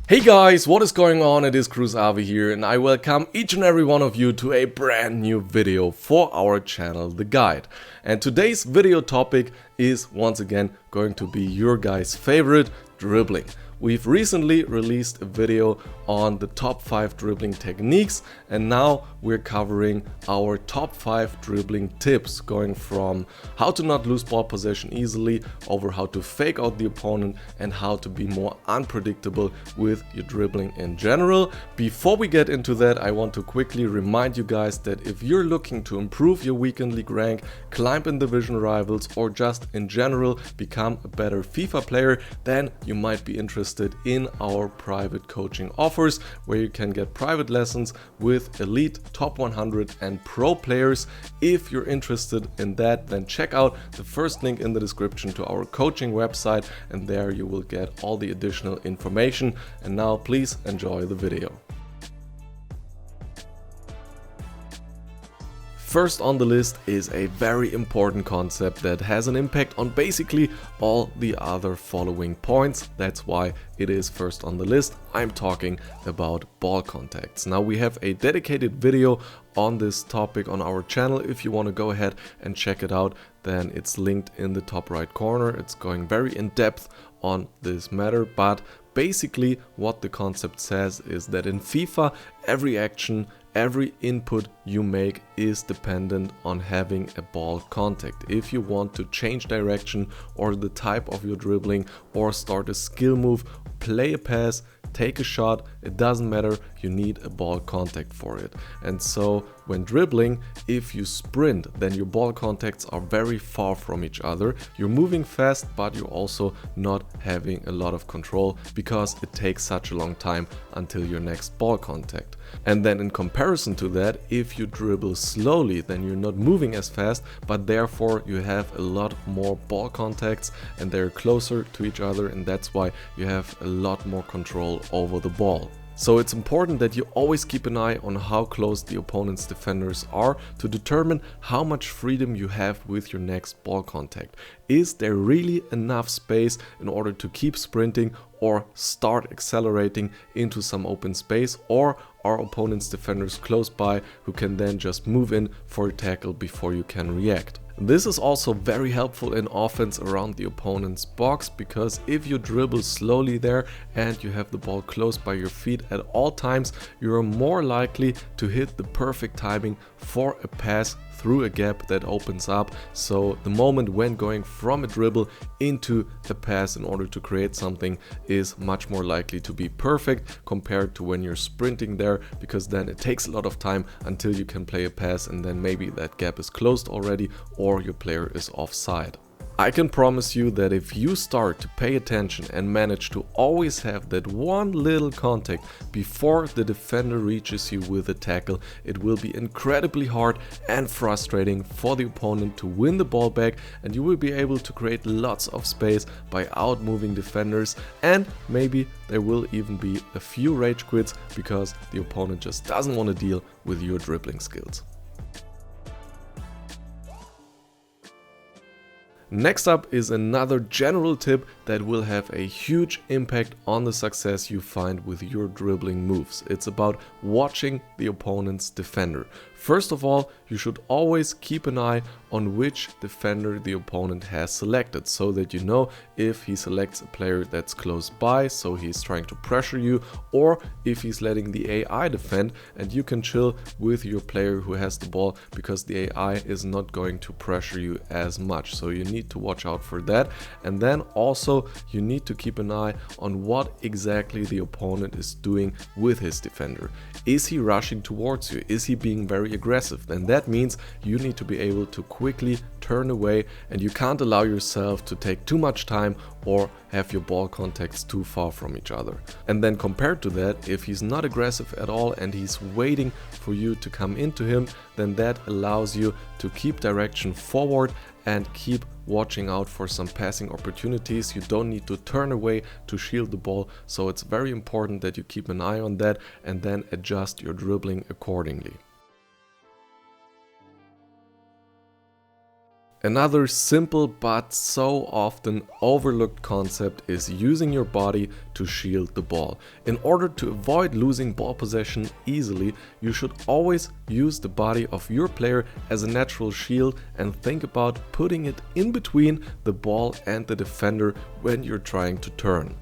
Hey guys, what is going on? It is Cruz Avi here and I welcome each and every one of you to a brand new video for our channel, The Guide. And today's video topic is once again going to be your guys' favorite, dribbling. We've recently released a video on the top 5 dribbling techniques and now we're covering our top 5 dribbling tips, going from how to not lose ball possession easily over how to fake out the opponent and how to be more unpredictable with your dribbling in general. Before we get into that, I want to quickly remind you guys that if you're looking to improve your weekend league rank, climb in division rivals, or just in general become a better FIFA player, then you might be interested in our private coaching offers, where you can get private lessons with elite, top 100 and pro players. If you're interested in that, then check out the first link in the description to our coaching website, and there you will get all the additional information. And now please enjoy the video. First on the list is a very important concept that has an impact on basically all the other following points. That's why it is first on the list. I'm talking about ball contacts. Now we have a dedicated video on this topic on our channel. If you want to go ahead and check it out, then it's linked in the top right corner. It's going very in depth on this matter, but basically what the concept says is that in FIFA, every action, every input you make is dependent on having a ball contact. If you want to change direction or the type of your dribbling, or start a skill move, play a pass, take a shot, it doesn't matter, you need a ball contact for it. And so when dribbling, if you sprint, then your ball contacts are very far from each other. You're moving fast, but you're also not having a lot of control because it takes such a long time until your next ball contact. And then in comparison to that, if you dribble slowly, then you're not moving as fast, but therefore you have a lot more ball contacts and they're closer to each other, and that's why you have a lot more control over the ball. So it's important that you always keep an eye on how close the opponent's defenders are to determine how much freedom you have with your next ball contact. Is there really enough space in order to keep sprinting or start accelerating into some open space, or are opponent's defenders close by who can then just move in for a tackle before you can react? This is also very helpful in offense around the opponent's box, because if you dribble slowly there and you have the ball close by your feet at all times, you are more likely to hit the perfect timing for a pass through a gap that opens up. So the moment when going from a dribble into a pass in order to create something is much more likely to be perfect compared to when you're sprinting there, because then it takes a lot of time until you can play a pass and then maybe that gap is closed already or your player is offside. I can promise you that if you start to pay attention and manage to always have that one little contact before the defender reaches you with a tackle, it will be incredibly hard and frustrating for the opponent to win the ball back, and you will be able to create lots of space by outmoving defenders, and maybe there will even be a few rage quits because the opponent just doesn't want to deal with your dribbling skills. Next up is another general tip that will have a huge impact on the success you find with your dribbling moves. It's about watching the opponent's defender. First of all, you should always keep an eye on which defender the opponent has selected, so that you know if he selects a player that's close by, so he's trying to pressure you, or if he's letting the AI defend and you can chill with your player who has the ball, because the AI is not going to pressure you as much. So you need to watch out for that. And then also you need to keep an eye on what exactly the opponent is doing with his defender. Is he rushing towards you? Is he being very aggressive? Then that means you need to be able to quickly turn away, and you can't allow yourself to take too much time or have your ball contacts too far from each other. And then compared to that, if he's not aggressive at all and he's waiting for you to come into him, then that allows you to keep direction forward and keep watching out for some passing opportunities. You don't need to turn away to shield the ball, so it's very important that you keep an eye on that and then adjust your dribbling accordingly. Another simple but so often overlooked concept is using your body to shield the ball. In order to avoid losing ball possession easily, you should always use the body of your player as a natural shield and think about putting it in between the ball and the defender when you're trying to turn.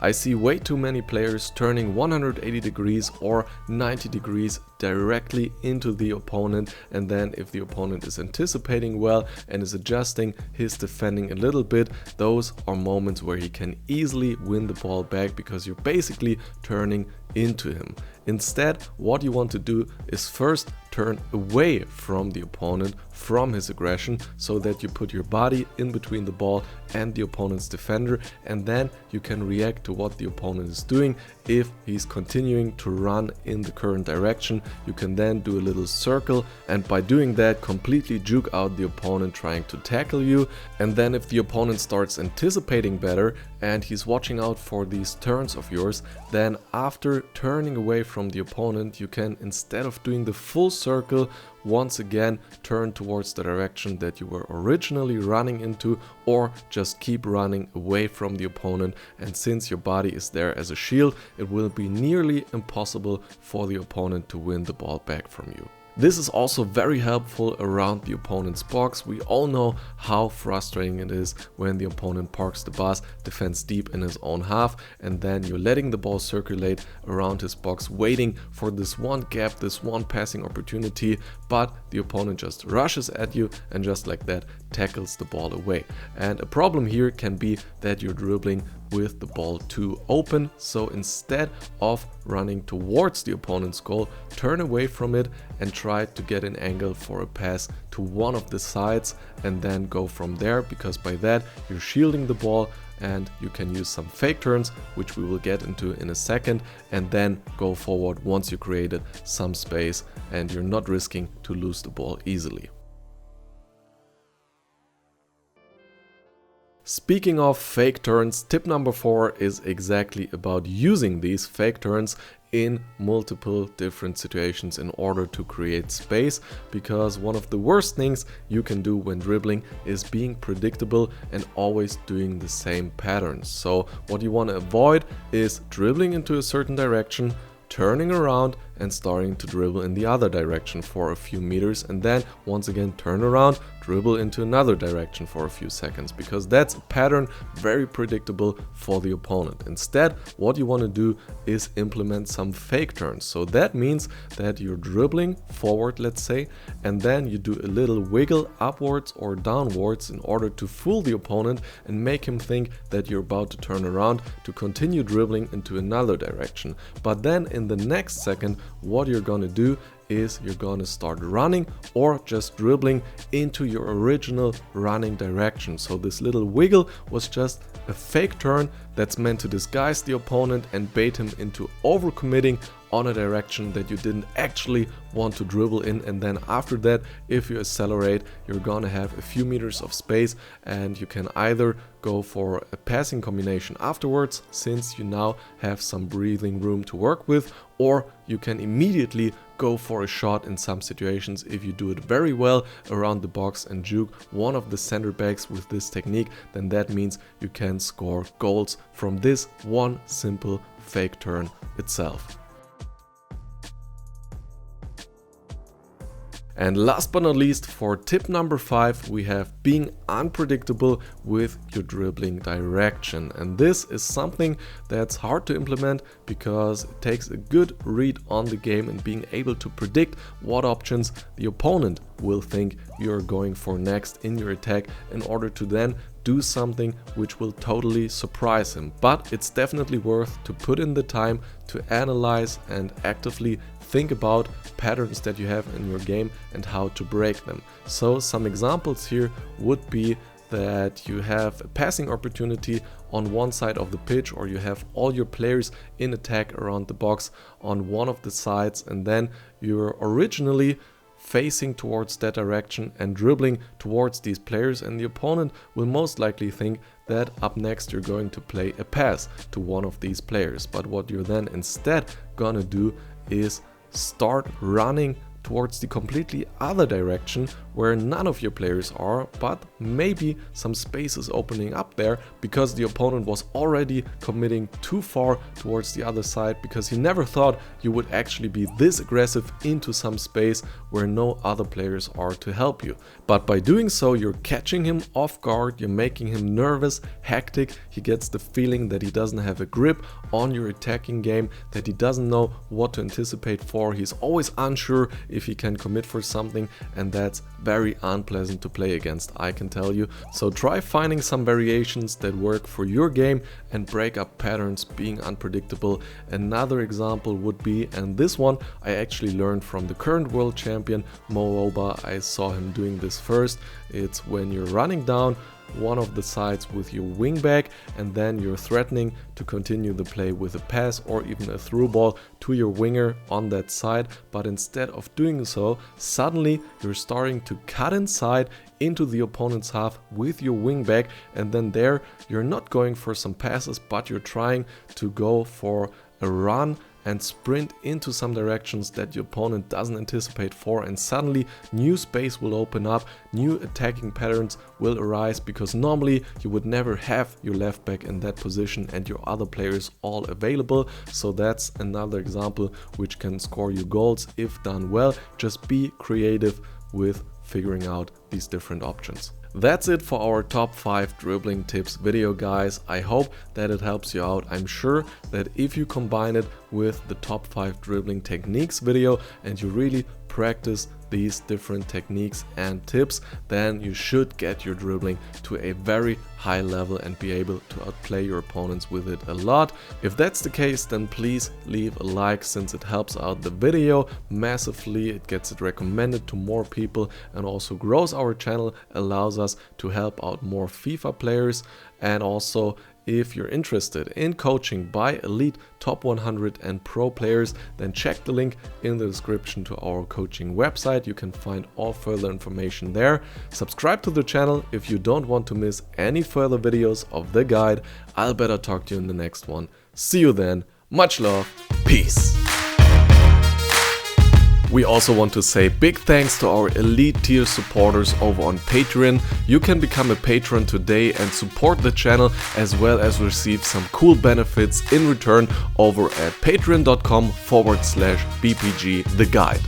I see way too many players turning 180 degrees or 90 degrees directly into the opponent, and then if the opponent is anticipating well and is adjusting his defending a little bit, those are moments where he can easily win the ball back because you're basically turning into him. Instead, what you want to do is first turn away from the opponent, from his aggression, so that you put your body in between the ball and the opponent's defender, and then you can react to what the opponent is doing. If he's continuing to run in the current direction, you can then do a little circle, and by doing that completely juke out the opponent trying to tackle you. And then if the opponent starts anticipating better and he's watching out for these turns of yours, then after turning away from the opponent, you can, instead of doing the full circle, once again turn towards the direction that you were originally running into, or just keep running away from the opponent. And since your body is there as a shield, it will be nearly impossible for the opponent to win the ball back from you. This is also very helpful around the opponent's box. We all know how frustrating it is when the opponent parks the bus, defends deep in his own half, and then you're letting the ball circulate around his box, waiting for this one gap, this one passing opportunity, but the opponent just rushes at you and just like that tackles the ball away. And a problem here can be that you're dribbling with the ball too open, so instead of running towards the opponent's goal, turn away from it and try to get an angle for a pass to one of the sides and then go from there, because by that you're shielding the ball and you can use some fake turns, which we will get into in a second, and then go forward once you created some space and you're not risking to lose the ball easily. Speaking of fake turns, tip number 4 is exactly about using these fake turns in multiple different situations in order to create space, because one of the worst things you can do when dribbling is being predictable and always doing the same patterns. So what you want to avoid is dribbling into a certain direction, turning around and starting to dribble in the other direction for a few meters, and then once again turn around, dribble into another direction for a few seconds, because that's a pattern very predictable for the opponent. Instead, what you want to do is implement some fake turns. So that means that you're dribbling forward, let's say, and then you do a little wiggle upwards or downwards in order to fool the opponent and make him think that you're about to turn around to continue dribbling into another direction. But then in the next second, what you're gonna do is you're gonna start running or just dribbling into your original running direction. So this little wiggle was just a fake turn that's meant to disguise the opponent and bait him into overcommitting on a direction that you didn't actually want to dribble in. And then after that, if you accelerate, you're gonna have a few meters of space and you can either go for a passing combination afterwards, since you now have some breathing room to work with, or you can immediately go for a shot in some situations if you do it very well around the box and juke one of the center backs with this technique. Then that means you can score goals from this one simple fake turn itself. And last but not least, for tip number 5, we have being unpredictable with your dribbling direction. And this is something that's hard to implement because it takes a good read on the game and being able to predict what options the opponent will think you're going for next in your attack in order to then do something which will totally surprise him. But it's definitely worth to put in the time to analyze and actively think about patterns that you have in your game and how to break them. So some examples here would be that you have a passing opportunity on one side of the pitch, or you have all your players in attack around the box on one of the sides, and then you're originally facing towards that direction and dribbling towards these players, and the opponent will most likely think that up next you're going to play a pass to one of these players. But what you're then instead gonna do is start running towards the completely other direction where none of your players are, but maybe some space is opening up there because the opponent was already committing too far towards the other side, because he never thought you would actually be this aggressive into some space where no other players are to help you. But by doing so, you're catching him off guard, you're making him nervous, hectic, he gets the feeling that he doesn't have a grip on your attacking game, that he doesn't know what to anticipate for, he's always unsure if he can commit for something, and that's very unpleasant to play against, I can tell you. So try finding some variations that work for your game and break up patterns being unpredictable. Another example would be, and this one I actually learned from the current world champion Mooba, I saw him doing this first. It's when you're running down one of the sides with your wingback and then you're threatening to continue the play with a pass or even a through ball to your winger on that side, but instead of doing so, suddenly you're starting to cut inside into the opponent's half with your wingback, and then there you're not going for some passes, but you're trying to go for a run and sprint into some directions that your opponent doesn't anticipate for, and suddenly new space will open up, new attacking patterns will arise, because normally you would never have your left back in that position and your other players all available. So that's another example which can score you goals if done well. Just be creative with figuring out these different options. That's it for our top 5 dribbling tips video, guys. I hope that it helps you out. I'm sure that if you combine it with the top 5 dribbling techniques video and you really practice these different techniques and tips, then you should get your dribbling to a very high level and be able to outplay your opponents with it a lot. If that's the case, then please leave a like, since it helps out the video massively. It gets it recommended to more people and also grows our channel, allows us to help out more FIFA players. And also, if you're interested in coaching by elite top 100 and pro players, then check the link in the description to our coaching website. You can find all further information there. Subscribe to the channel if you don't want to miss any further videos of the guide. I'll better talk to you in the next one. See you then. Much love. Peace. We also want to say big thanks to our elite tier supporters over on Patreon. You can become a patron today and support the channel, as well as receive some cool benefits in return over at patreon.com/BPG the guide.